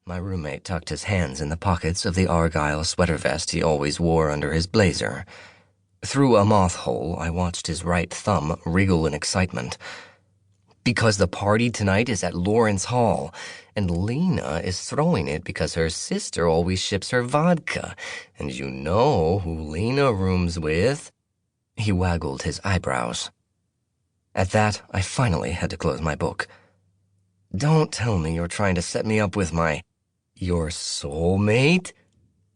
My roommate tucked his hands in the pockets of the argyle sweater vest he always wore under his blazer. Through a moth hole, I watched his right thumb wriggle in excitement. Because the party tonight is at Lawrence Hall, and Lena is throwing it because her sister always ships her vodka, and you know who Lena rooms with. He waggled his eyebrows. At that, I finally had to close my book. Don't tell me you're trying to set me up with your soulmate?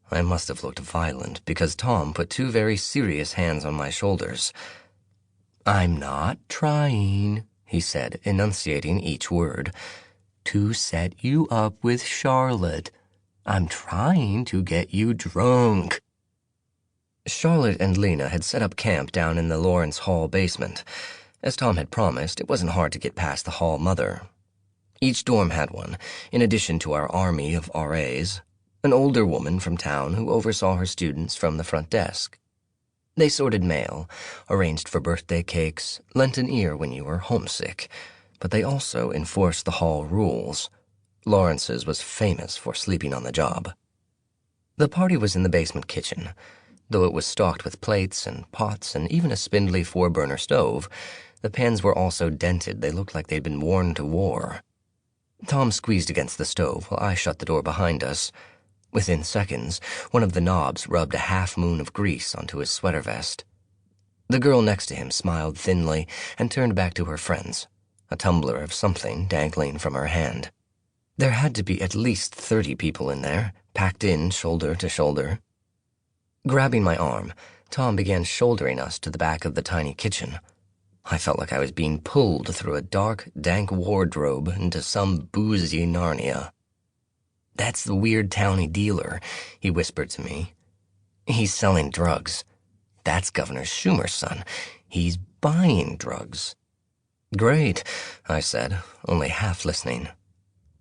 I must have looked violent because Tom put two very serious hands on my shoulders. I'm not trying, he said, enunciating each word, to set you up with Charlotte. I'm trying to get you drunk. Charlotte and Lena had set up camp down in the Lawrence Hall basement. As Tom had promised, it wasn't hard to get past the hall mother. Each dorm had one, in addition to our army of RAs, an older woman from town who oversaw her students from the front desk. They sorted mail, arranged for birthday cakes, lent an ear when you were homesick, but they also enforced the hall rules. Lawrence's was famous for sleeping on the job. The party was in the basement kitchen. Though it was stocked with plates and pots and even a spindly 4-burner stove, the pans were all so dented they looked like they'd been worn to war. Tom squeezed against the stove while I shut the door behind us. Within seconds, one of the knobs rubbed a half-moon of grease onto his sweater vest. The girl next to him smiled thinly and turned back to her friends, a tumbler of something dangling from her hand. There had to be at least 30 people in there, packed in shoulder to shoulder. Grabbing my arm, Tom began shouldering us to the back of the tiny kitchen. I felt like I was being pulled through a dark, dank wardrobe into some boozy Narnia. That's the weird towny dealer, he whispered to me. He's selling drugs. That's Governor Schumer's son. He's buying drugs. Great, I said, only half listening.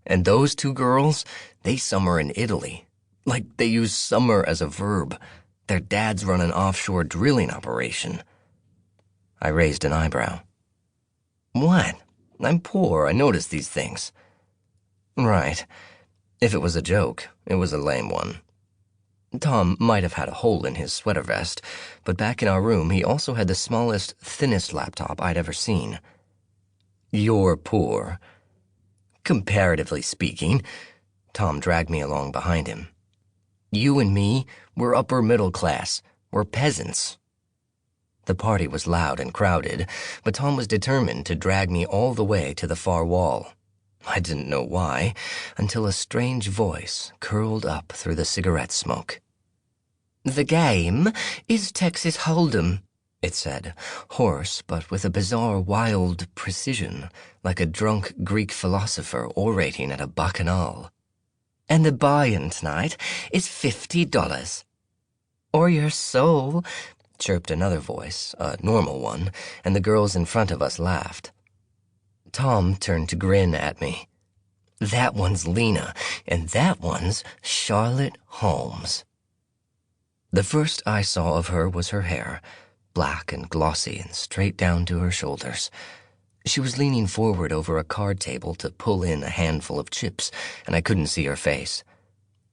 And those two girls, they summer in Italy. Like they use summer as a verb. Their dads run an offshore drilling operation. I raised an eyebrow. What? I'm poor. I notice these things. Right. If it was a joke, it was a lame one. Tom might have had a hole in his sweater vest, but back in our room he also had the smallest, thinnest laptop I'd ever seen. You're poor. Comparatively speaking. Tom dragged me along behind him. You and me, we're upper middle class. We're peasants. The party was loud and crowded, but Tom was determined to drag me all the way to the far wall. I didn't know why, until a strange voice curled up through the cigarette smoke. The game is Texas Hold'em, it said, hoarse but with a bizarre wild precision, like a drunk Greek philosopher orating at a bacchanal. And the buy-in tonight is $50. Or your soul, chirped another voice, a normal one, and the girls in front of us laughed. Tom turned to grin at me. That one's Lena, and that one's Charlotte Holmes. The first I saw of her was her hair, black and glossy and straight down to her shoulders. She was leaning forward over a card table to pull in a handful of chips, and I couldn't see her face.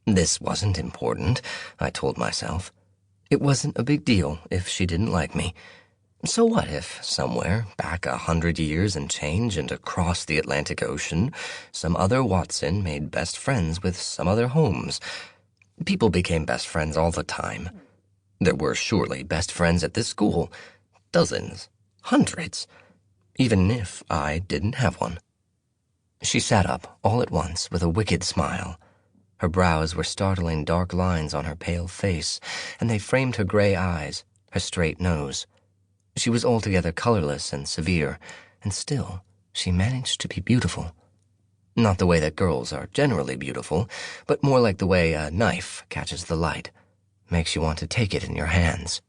This wasn't important, I told myself. It wasn't a big deal if she didn't like me. So what if, somewhere, back 100 years and change and across the Atlantic Ocean, some other Watson made best friends with some other Holmes? People became best friends all the time. There were surely best friends at this school. Dozens. Hundreds. Even if I didn't have one. She sat up, all at once, with a wicked smile. Her brows were startling dark lines on her pale face, and they framed her gray eyes, her straight nose. She was altogether colorless and severe, and still she managed to be beautiful. Not the way that girls are generally beautiful, but more like the way a knife catches the light, makes you want to take it in your hands.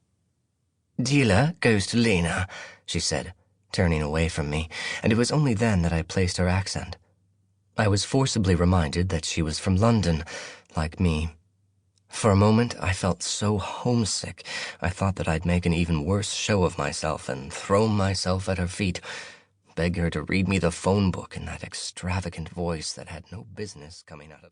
Dealer goes to Lena, she said, turning away from me, and it was only then that I placed her accent. I was forcibly reminded that she was from London, like me. For a moment, I felt so homesick, I thought that I'd make an even worse show of myself and throw myself at her feet, beg her to read me the phone book in that extravagant voice that had no business coming out of